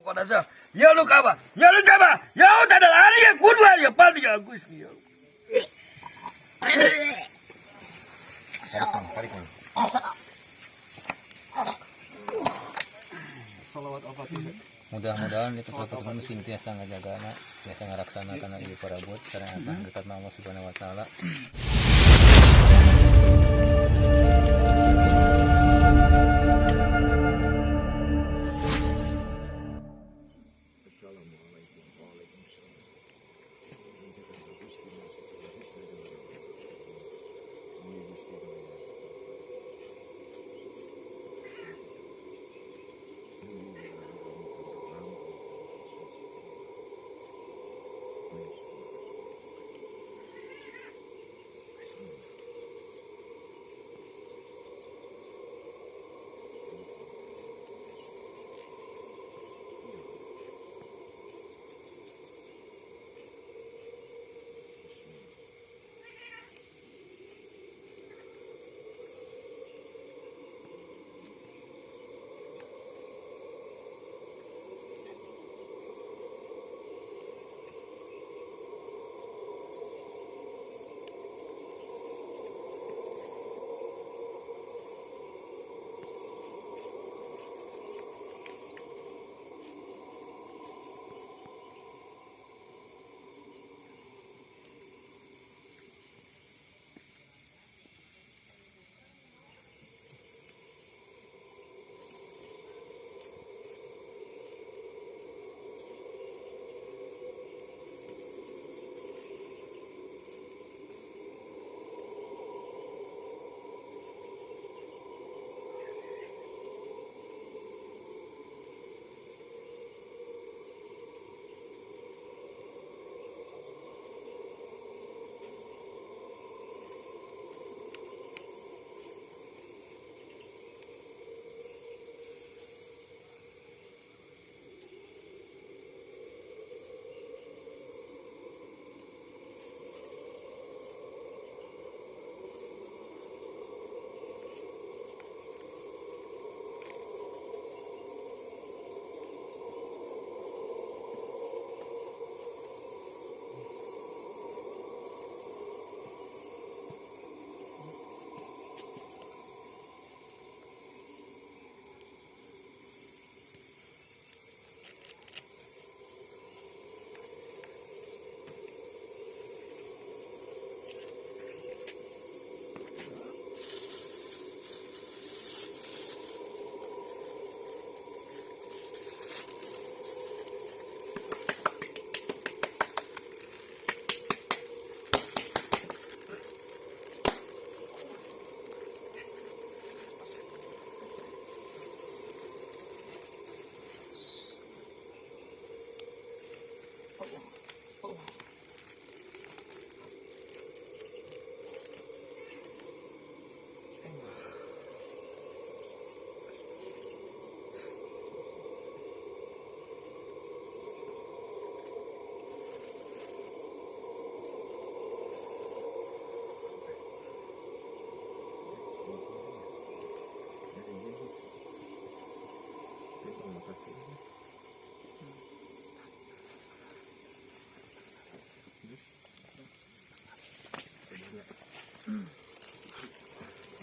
kokonaza yalu kaba yalu tada lari ya kudwa ya pandi ya gusti ya Tarik. salawat al-fatihah. Mudah-mudahan itu teman-teman sintiasa ngajaga anak, biasa ngaraksanakan ieu parabot sareng akan dekat Allah Subhanahu wa taala.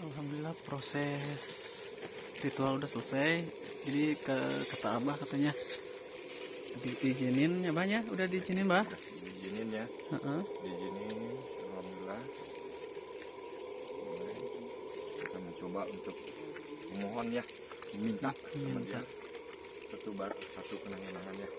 Alhamdulillah proses ritual udah selesai. Jadi kata Abah katanya diizinin ya Bah ya, udah diizinin Bah. Diizinin ya. Diizinin, alhamdulillah. Kita mencoba untuk memohon ya, meminta sama dia satu kenangan-kenangannya.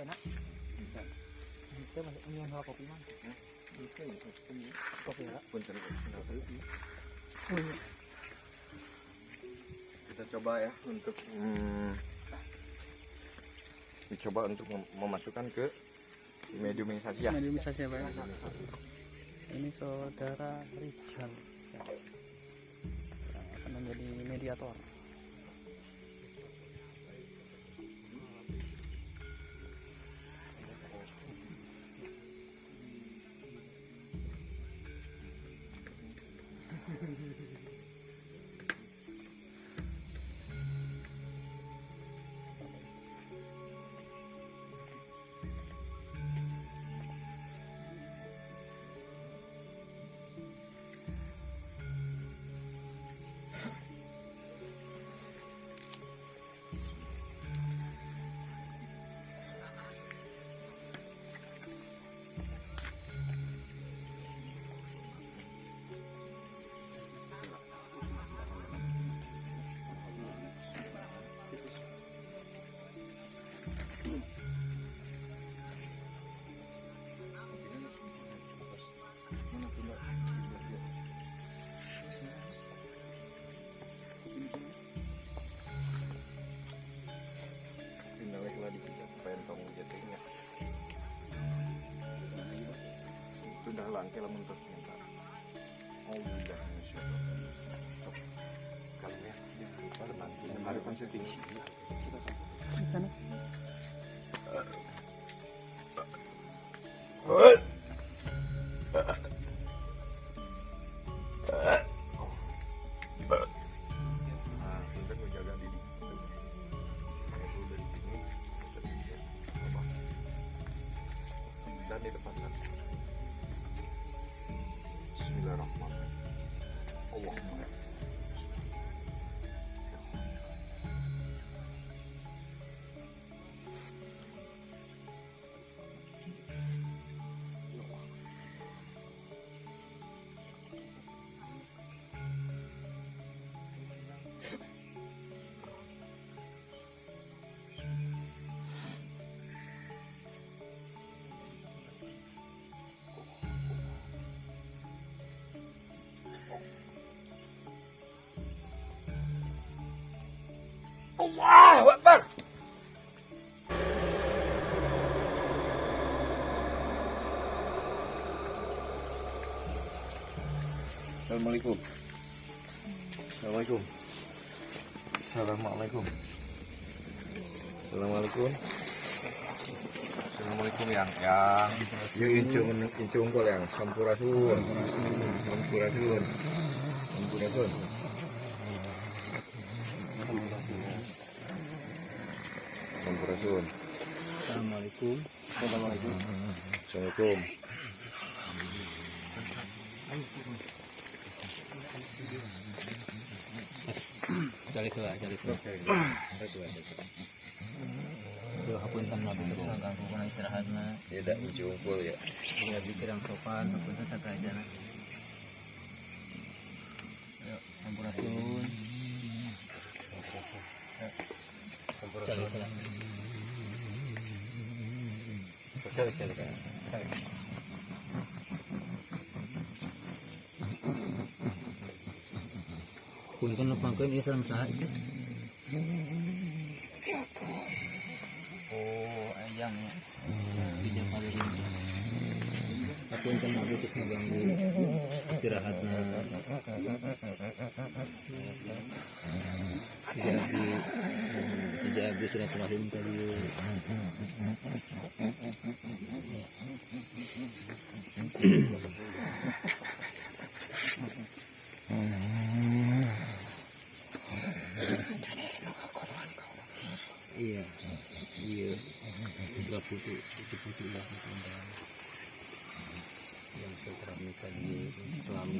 enak. Kita masih ingin hawa kopi mana? Kopi ya. Kita coba ya untuk dicoba untuk memasukkan ke mediumisasi ya. Mediumisasi apa ya? Ini saudara Rijal yang akan menjadi mediator. Sudah langke lamun terus minta. Oh udah kalau ya pada bantu ada setting sih. Di sana. Untuk menjaga diri. Itu dari sini dan di depan sana. Bismillahirrahmanirrahim. Allahumma. Allahu Akbar. Assalamualaikum. Assalamualaikum. Assalamualaikum. Assalamualaikum. Assalamualaikum yang incung kol yang sampurasun. Sampurasun. Sampurasun. Sampurasun. Assalamualaikum. Assalamualaikum. Assalamualaikum. Cari tu. Doa hapunten nabi terus ganggu kana istirahatna. Ya dak incung kol ya. Ya pikir yang sopan hapunten satrajana. Ayo sampurasun. Cari. Punten nepangkeun ieu sareng saha itu? Oh, ayam ya. Bijak kali ini. Punten nabi terus ngaganggu istirahatna. Sejak abdi silaturahim tadi. Iya, putra putri lah yang sekarang nikah di suami.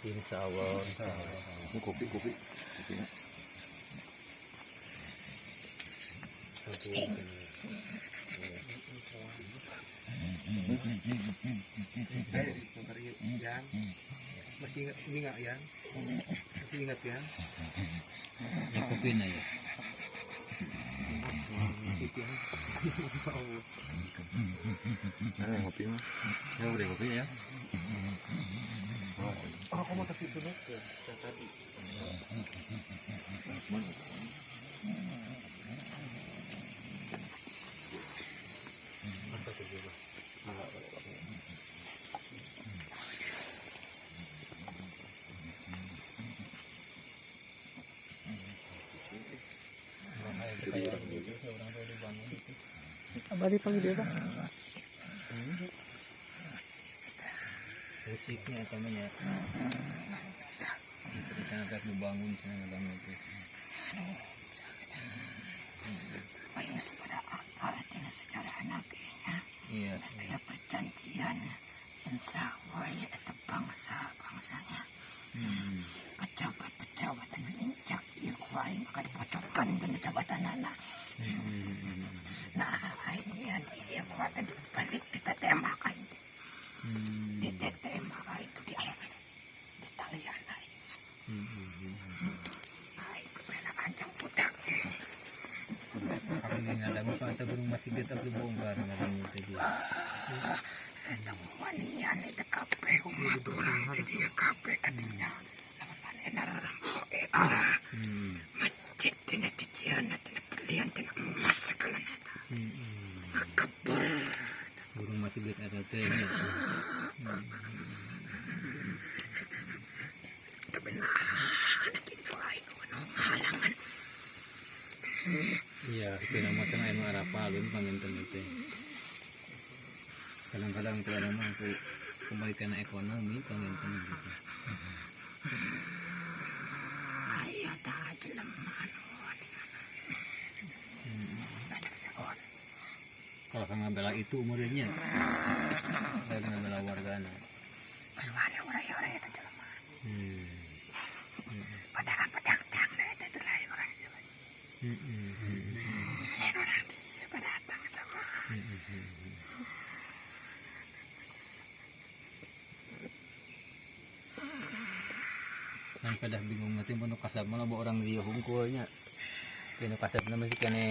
Insya Allah. Ini kopi. Masih ingat ya? Masih ingat ya? Ya kopi na ya. Musik ya. Ano yung kopi mo? Ya udah kopi ya. Ako mo kasi sunod ka. Tadi. Abadi pagi dia, Pak. Musiknya namanya. Kita agak membangun sana dalam itu. Bayas pada aparatin secara anaknya. Iya. Saya perjanjian insya Allah ya itu bangsa-bangsanya. Pejabat-pejabat yang injak ikhwan maka dipocokkan dengan jabatan anak. Nah ini ikhwan itu balik ditetemakan. Ditetemakan itu di talian. Itu enak ancang budak. Kami ada muka atau belum masih dia tak bongkar macam itu dia. Itu manian itu kape umat orang itu dia kape katanya. Lawan mana narang masjid tina titian tina pilihan tina emas segala nata. Kebur. Burung masih dia ada tehnya. Kebenaran gitu lain halangan. Iya, itu nama sana emang arah palun panginten itu. Kadang-kadang tuh ada mah aku kebaikan ekonomi panginten gitu. Ayah tak jeleman. Kalau kan ngabela itu umurnya, kalau ngabela wargana. Suara orang-orang itu jeleman. Padang-padang nah itu lain orang itu. Lain orang dia pada datang Kan pada bingung mati pun kasar malah bawa orang dia hungkulnya. Kena kasar nama si kene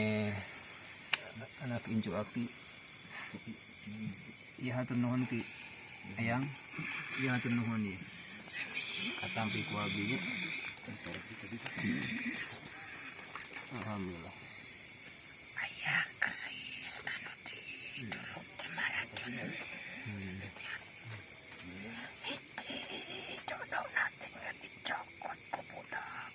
anak incu api. Iya hatur nuhun ki ayang. Iya hatur nuhun dia. Katampi ku abinya. Alhamdulillah. ayah keris anu di turut cemaratun. Hiji jodoh nanti nggak dicokot ku budak.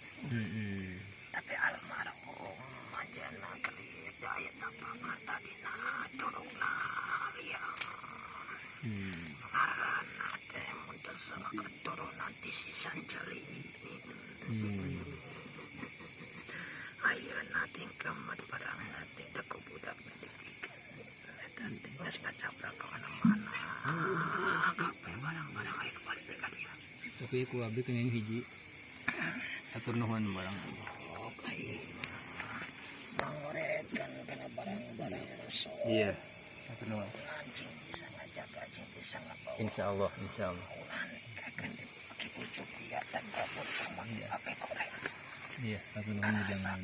Tapi almarhum manjana kelit daya tanpa mata dina curugna liang. Karena teh mudah sama keturunan di sisan jeli. Ayo nanti kemat barang nanti deku budak nanti bikin. Nanti nggak ngacabrak kemana-mana. Kape barang-barang ayo balik dekat dia. Tapi ku abi kena hiji. Hatur nuhun barang. Oke. Menguretkan kena barang-barang musuh. Iya. Hatur nuhun. Anjing bisa ngajak, anjing bisa ngabawa. Insyaallah, insyaallah. Ulan akan dipakai ujuk dia dan kabur sama dipakai korek. Iya, hatur nuhun jangan.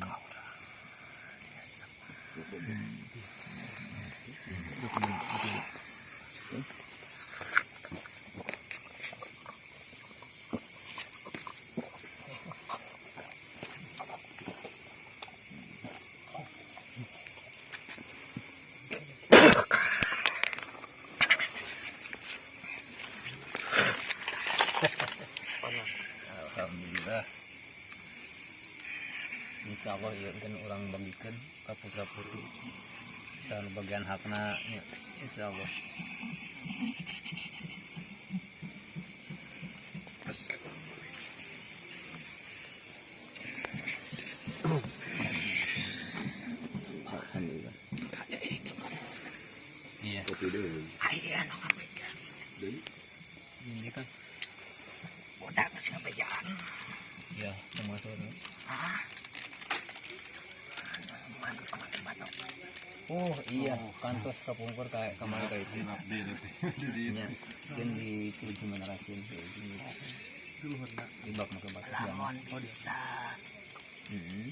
Alhamdulillah. Insya Allah ya kan orang bagikan kapur putih. Soal bagian hakna ya, insya Allah. Alhamdulillah. Iya. Ayah no ngabegan. Ini kan Budak masih ngabegan. ya termasuk. Oh iya, kantos kapungkur kayak kemarin kayak itu. Iya, kan di gimana rasin kayak gini. ibak maka batok yang lamun bisa hmm.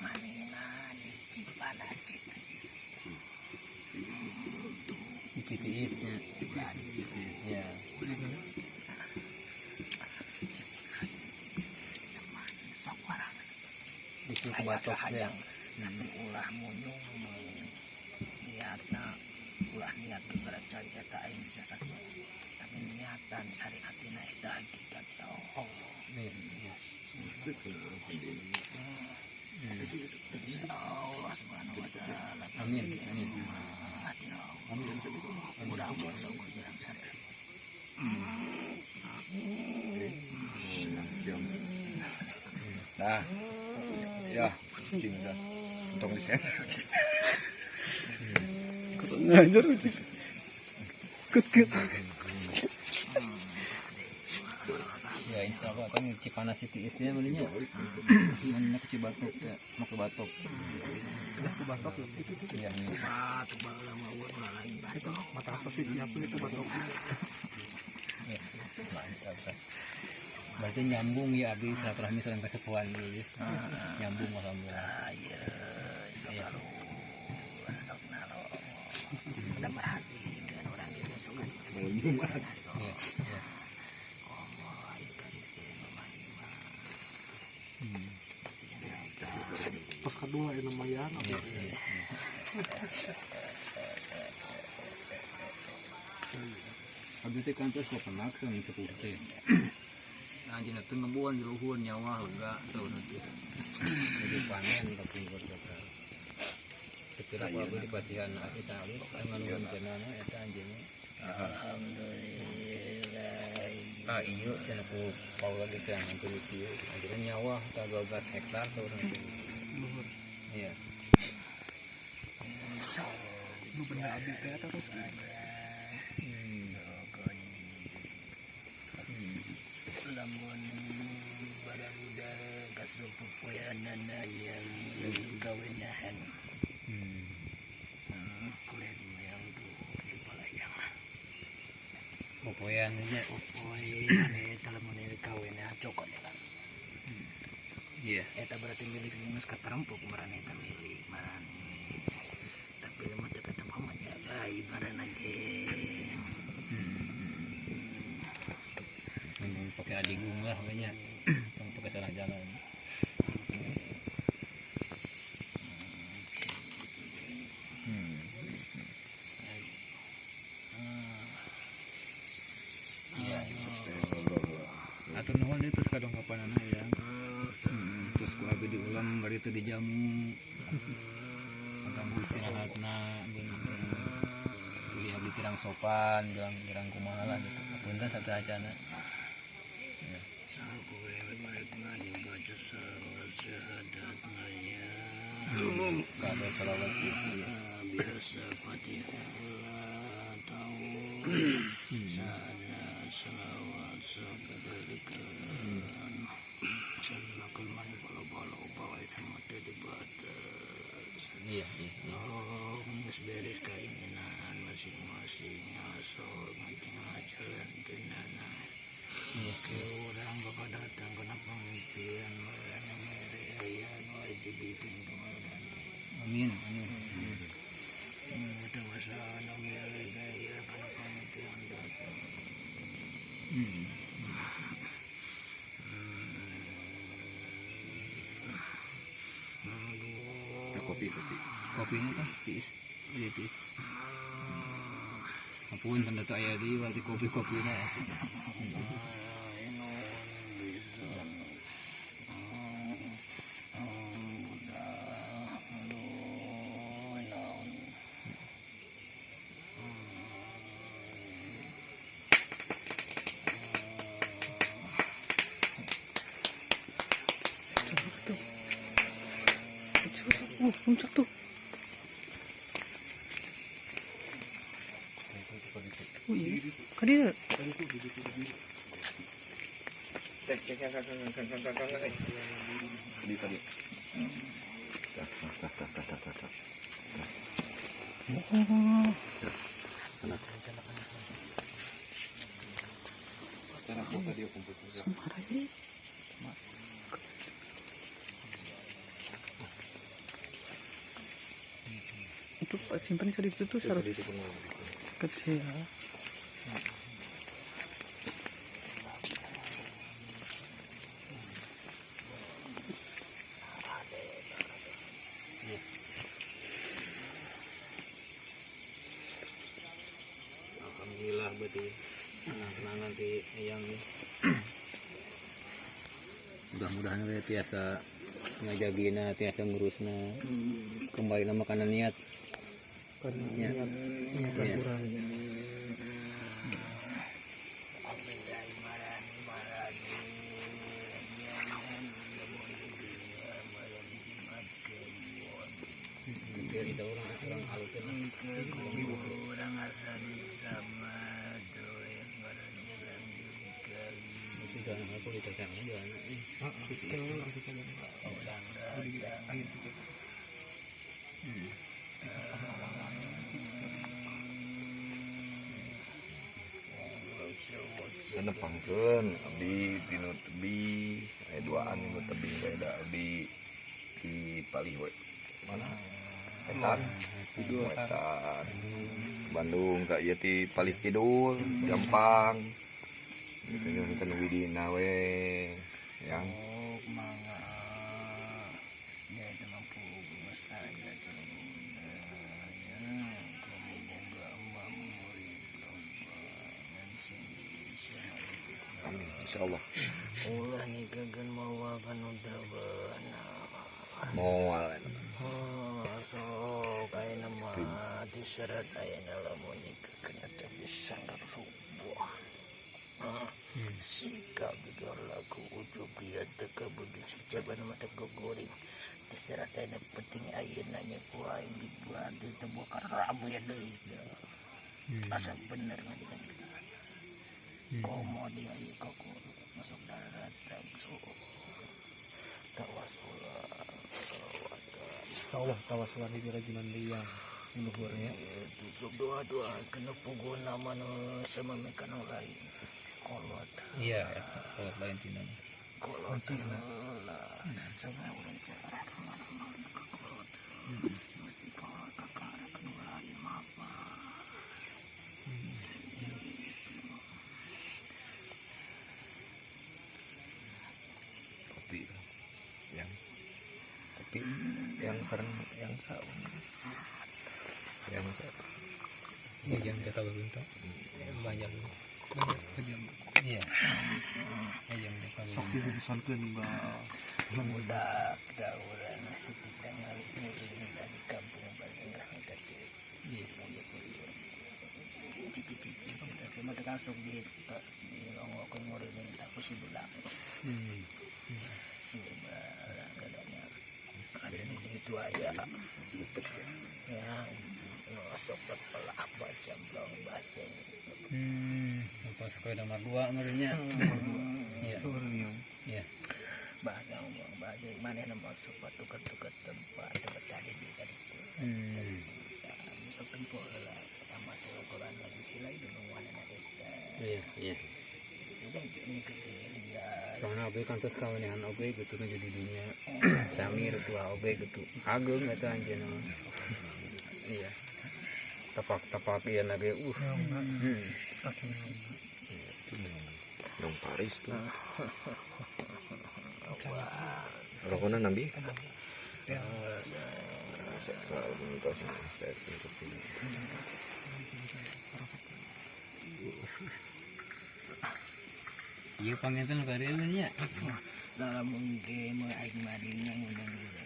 manina di Cipana Citiis. Di Citiisnya ya Sok barang di situ batok ya tapi ulah munyung niatna ulah niat ibarat cari eta aing bisa sakit tapi niatan syariatina eta hakikat Allah. Allah subhanahu wa ta'ala amin hati Allah mudah masuk ke jalan syariat. Nah, ya, kucing dah. Untung di sini. Ngajar ucik. Kut. ya insya Allah kan Cipana Citiisnya belinya mana ke Cibatok ya mau ke Batok ya ini Batu bala mawon lain batu Mata apa sih siapin itu batok? ya mantap berarti nyambung ya abis silaturahmi sareng kasepuhan ya nyambung alhamdulillah ayo selalu sok nalo udah perhatikan orang itu suka masuk ya ya Pas kedua ini lumayan. abis itu kan terus kok pemaksa nih sepuh teh anjing itu ngebuan di luhur nyawa lega saudara jadi panen tapi buat kata kira apa aku dipasihan hati salib dengan rencananya itu anjingnya alhamdulillah iya cina ku paula di yang nanti itu akhirnya nyawa tak 12 hektar saudara iya Lu benda abi teh terus. lamun barabudak kasupupuyanana yang gawenahan kulit yang di palayang popoyan aja popoy eta lamun kawena cokot eta iya eta berarti milik geus katerempuk maran eta milik maran tapi lamun teu ketemu mah jaga ibaratna ge pakai adigung lah banyak untuk ke salah jalan atur nuhun itu sekadang kapan anak ya terus ku abi diulang bari itu dijamu agak istirahatna pilih abdi kirang sopan kirang kumaha lah gitu punten satu acana Saku mereka dibaca salat syahadatna ya sahabat salawat itu biasa fatihah tahu sana selawat sekedarkan salakul mani balo-balo bawai mata di batas iya oh beres keinginan masing-masing asal nanti ngajalan kenana orang bapak datang kena pengimpian orang yang dibikin kemarin amin itu masalah nomor gaya kena pengimpian datang kopinya kan tis iya tis apun tanda tu ayah di waktu kopinya Puncak tuh. Oh iya, kan dia. Semarai. Itu Pak simpan sedikit tuh harus kecil. Alhamdulillah berarti tenang nanti yang mudah-mudahan we tiasa ngajagina tiasa ngurusna kembali nama kana niat ya. Dari seorang alutnya Orang asal sama tuh yang orang itu jangan aku dikasih jangan Kenepangkeun abdi dinu tebih aya duaan dinu tebih beda abdi di Palih we. Mana? Etan. Etan. Bandung ka ieu ti Palih Kidul, gampang. Gitu kan widina we. Yang manga dia itu mampu mas saya amin insyaallah. ulah nih gagan mau akan udah benar. Moal. So kayak nama diserat ayah lamun kena bisa subuh. Sikap bigar lagu ujung dia teka bagi sejaban mata goreng diserat ayah penting ayah nanya kuah yang dibuat di tembok karabu ya deh. Asal bener ngajikan komo dia ayah koko masuk darat dan so tawasulah. Insyaallah tawasulan di rajulan liang luhurnya. Itu doa-doa kena pugu nama sama mekano lain. Kolot. iya kalau lain Cina Kolot lah. Sama orang cara kemana-mana ke kolot. Mesti kolot kakak kena lain apa. Kopi yang sering yang saung yang satu ya jam cakap bentuk banyak iya jam cakap Sok diurusankeun Mbak. Budak dauran seperti tanggal ini dari kampung Balenggah tadi. Cici-cici tapi mata kasuk di longok kemuri ini aku si budak. Sebenarnya katanya ada di itu aja yang sobat pelak baca belum baca pas kau nomor 2 menurutnya iya iya baca baca mana nama sobat tukar-tukar tempat tadi di tadi masuk tempat lah sama tuh Quran lagi silai dengan warna kita iya tidak ini dia soalnya oke kan terus kawan yang oke gitu kan jadi dunia samir tua oke gitu agung gitu aja no iya tapak iya lagi Nong Paris tuh. Rokoknya nambi? iya panggilnya karirnya dalam mungkin mau aing marinya ngundang dulu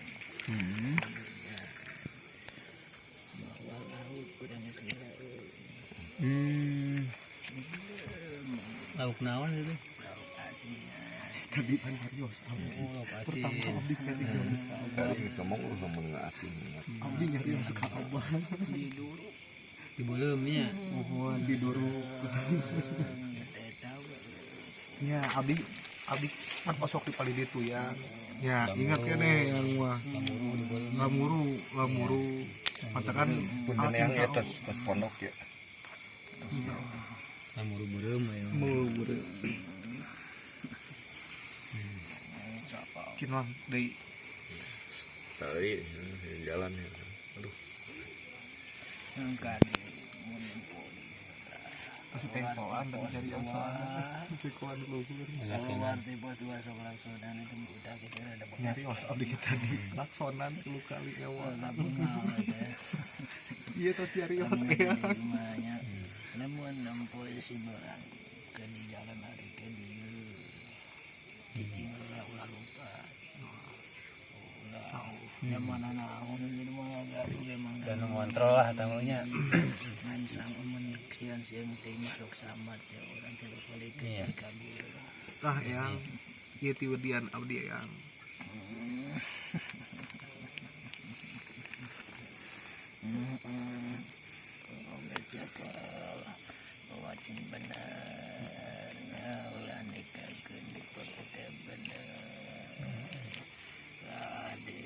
bahwa laut udah ngetila lauk naon itu laut asinnya Tadi kan Marios. lauk asin Pertama abdi nyarios ka Abah. Kali ngomong ngomong asin. Abdi nyarios ka Abah. di dulu di belumnya Mohon diduruk. tahu Ya, abdi kan kosok di pali itu ya. Ya, ingat ya nih yang mah lamuru. Matakan Punten yang atas pas pondok ya. lamuru berem ya muru bikin mah dari Tadi jalan ya. Aduh. masih pengkolan tapi cari osana pengkolan dulu Keluar di pos 2 sok laksonan itu udah kita ada nyari os abdi kita di laksonan dulu kali nyawa bunga iya terus nyari os ya rumahnya namun nampoy si barang ke di jalan hari ke dia cicing ulah lupa namun anak aku jadi mau agak memang dan mengontrol lah tamunya. ngan sang umun siang-siang teh masuk samat ya orang tidak boleh Iya. ke kabur tah yang ieu ti wedian abdi yang cakal wacing benar ulah nikahkeun di perutnya benar ade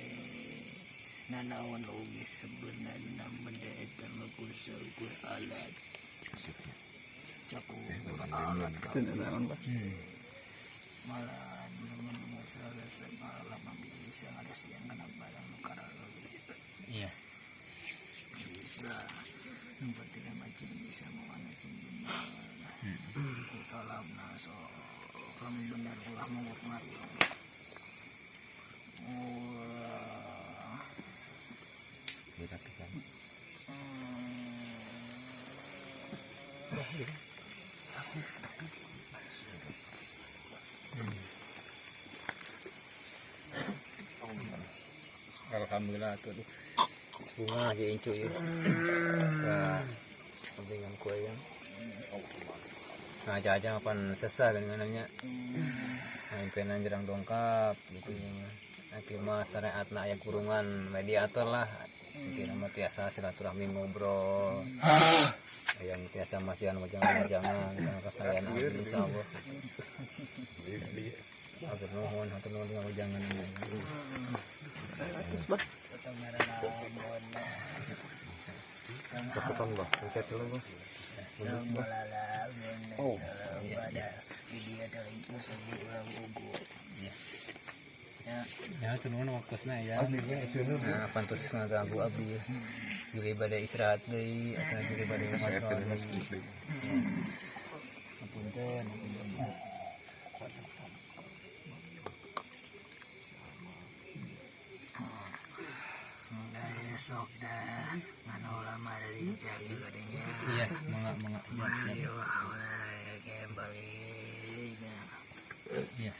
nanaon oge sebenarnya benda eta mah ukur alat saku alat malah namun masalah semalam bisa ada siang kena barang karena Iya. bisa yang penting macam bisa mau macam benar kita lama so kami benar ulah mau ngario Dikatakan. Alhamdulillah tuh. Bunga lagi incu ya. Dengan kue yang. Nah, aja pan sesah kan nanya. Nah, impian jerang dongkap gitu ya. Akhirnya syariat na aya kurungan mediator lah. Kira mah tiasa silaturahmi ngobrol. Yang tiasa masihan jangan kesayaan abdi insyaallah. Hatur nuhun dengan jangan. Cepetan bah, pencet dulu bah. Oh, iya. Dia dari itu sebut orang gugur. Ya, itu nuhun waktuna ya. Nah, pantos ngaganggu abdi. Jadi pada istirahat deui atau jadi pada ngobrol. Apunten. Besok dah mana ulama dari jari badannya Iya, mangga siap. kayak balik Iya.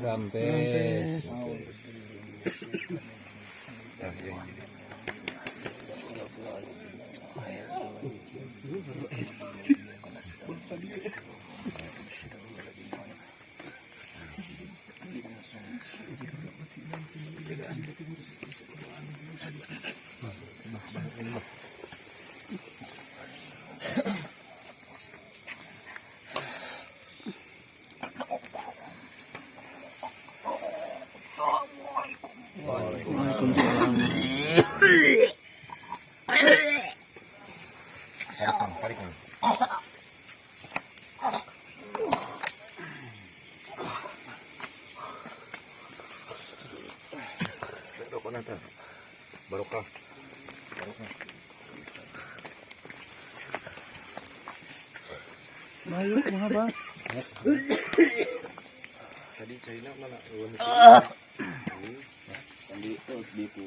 Gampes. Barokah. Bayu kumaha Bang? Tadi China mana? Tadi itu di ku.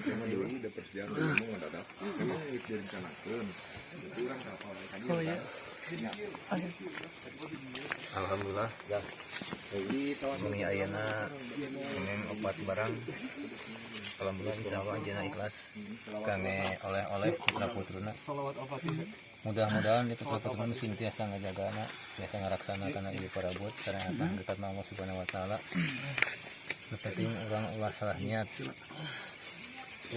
Memang dulu udah persediaan ngomong mendadak. Memang wis direncanakeun. Kurang kapal tadi. Oh iya. Alhamdulillah ya. Muni ayeuna dengan obat barang. Alhamdulillah insyaallah ajeuna ikhlas kangge oleh-oleh putra-putruna. Salawat al-Fatihah. mudah-mudahan itu teman sintiasa ngajagana biasa ngaraksanakan ieu parabot karena dekat nama Subhanahu wa taala. Penting orang ulah salah niat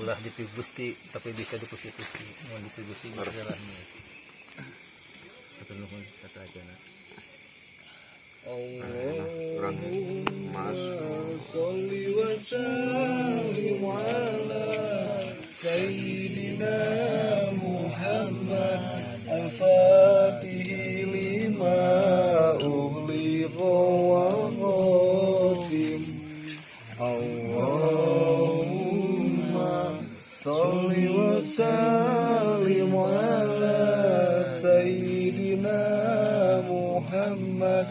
ulah dipigusti tapi bisa dipusti-pusti mau dipigusti bisa salah niat satu nuhun satu aja na orang mas sholli wa sallim ala sayyidina Muhammad al-fatih lima ughliqa wa khatim Allahumma sholli wa sallim ala sayyidina Muhammad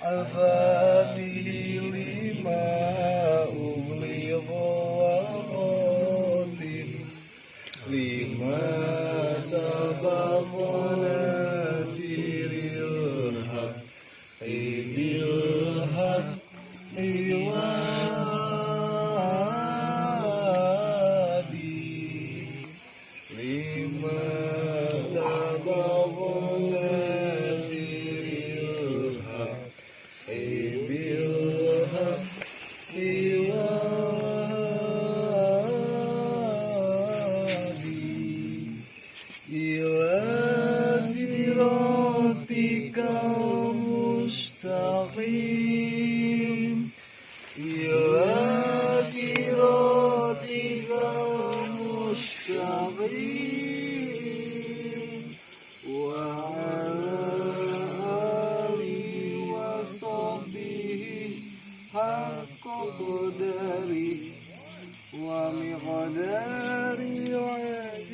al-fatih lima ughliqa wa khatim lima sabaqana siril haq bil haq lima sabaqana siril haq bil haq ila siratikal mustaqim ila siratikal mustaqim wa ala alihi wa sahbihi haqqa qadari wa miqdari azim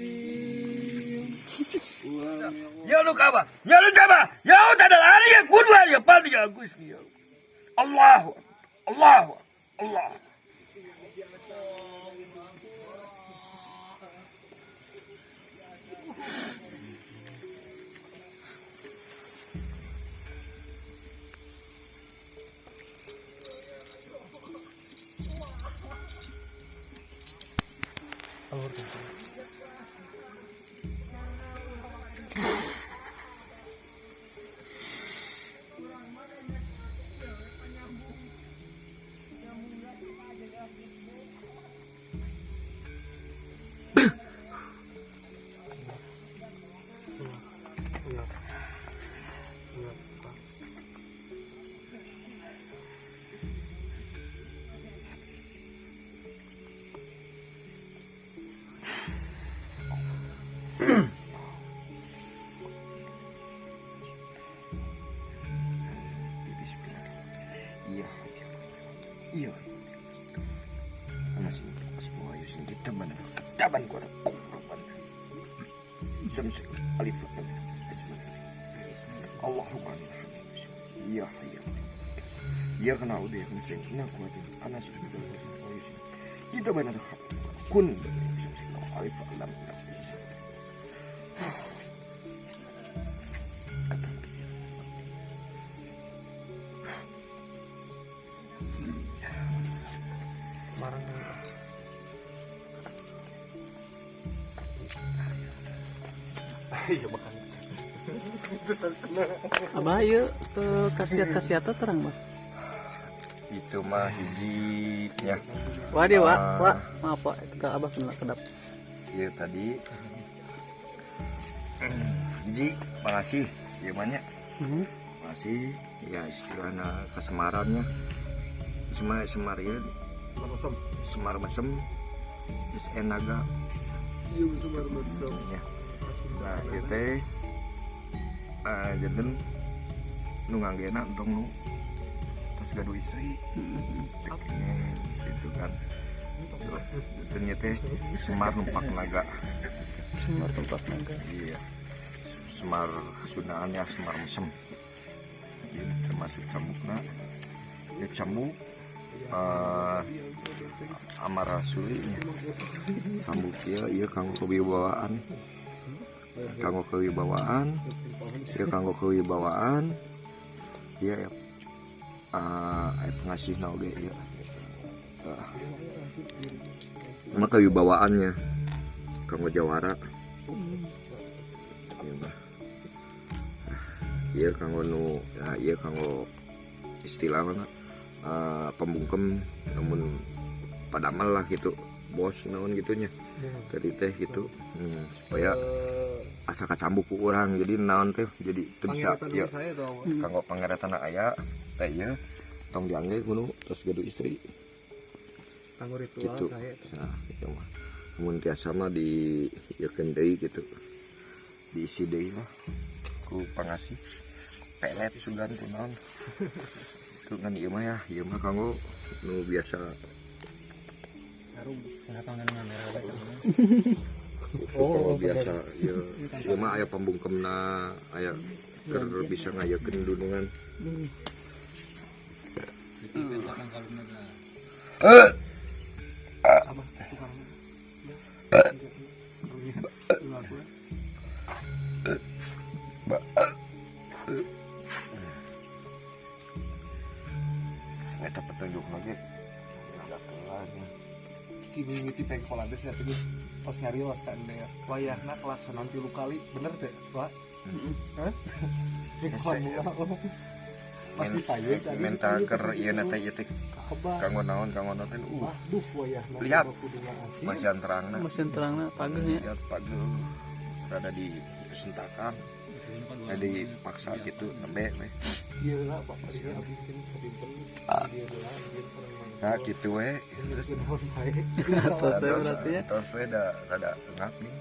Ya lu kaba, ya lu kaba, ya udah ada lari ya kudu ya padu ya Gus ya. Allahu Allahu Allah. iya iya masih semua yusin kita mana taban ko samsek alif Allahumma iya iya iya kana udah ya kan ina kuat anas yusin kita mana kun samsek alif alam Abah ieu khasiat-khasiatna terang mah. itu mah hijinya Wah dia wa maaf Pak itu ka Abah kena kedap. ya tadi hiji makasih ya banyak makasih ya istilahnya kesemarannya semar ya semar mesem terus enaga iya semar mesem ya nah ieu teh jadi nu nganggena entong nu terus gaduh istri gitu kan ternyata teh semar numpak naga Semar tempat naga. iya semar sunaannya semar mesem jadi termasuk cambukna ya cambuk amara sulinya sambuk ya kanggo kewibawaan ya pengasih oge ya maka wibawaannya kanggo jawara ya bah Iya kanggo nu ya iya kanggo istilah mana pembungkem namun padamal lah gitu bos naon gitunya tadi teh gitu supaya asa kacambuk ku urang jadi naon teh jadi teu bisa ya kanggo pangeretan aya teh ieu tong diangge kudu terus gaduh istri kanggo ritual gitu. saya Nah itu mah mun tiasa mah di ieukeun deui gitu diisi deui mah ku pangasih pelet sugan ku naon itu kan ieu mah ya ieu mah kanggo nu biasa oh biasa ieu mah aya pambungkemna aya keur bisa ngayakeun dunungan eta petunjuk lagi ada lagi kini ngiti peng Hollandes ya tadi pas nyarios kan deh wayahna kelaksanaan 3 kali bener teh Pak hah pasti payu tadi mental keur ieu na teh ieu teh kanggo naon teh waduh wayahna lihat masih terangna mesin terangna pageuhnya lihat pageuh rada disentakan ada dipaksa gitu nembe we iya lah Pak dia bikin sebinten dia lah nah gitu we atas saya berarti ya terus we da rada ngap nih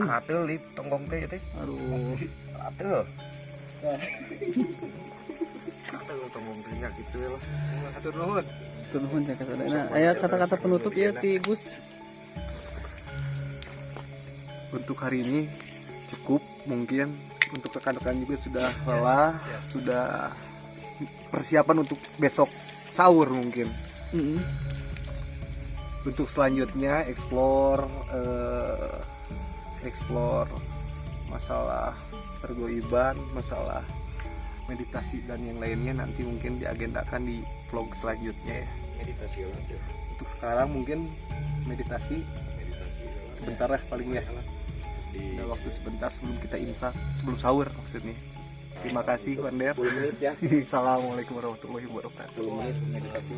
ratel lip tonggong teh teh aduh ratel ratel tonggong teh nya gitu lah hatur nuhun hatur nuhun cek sadayana aya kata-kata penutup ya ti Gus untuk hari ini cukup mungkin untuk rekan-rekan juga sudah lelah sudah persiapan untuk besok sahur mungkin untuk selanjutnya explore masalah pergoiban masalah meditasi dan yang lainnya nanti mungkin diagendakan di vlog selanjutnya ya meditasi lah untuk sekarang mungkin meditasi sebentar lah paling ya ada waktu sebentar sebelum kita imsak sebelum sahur maksudnya terima kasih Wander 10 menit ya Assalamualaikum warahmatullahi wabarakatuh 10 menit meditasi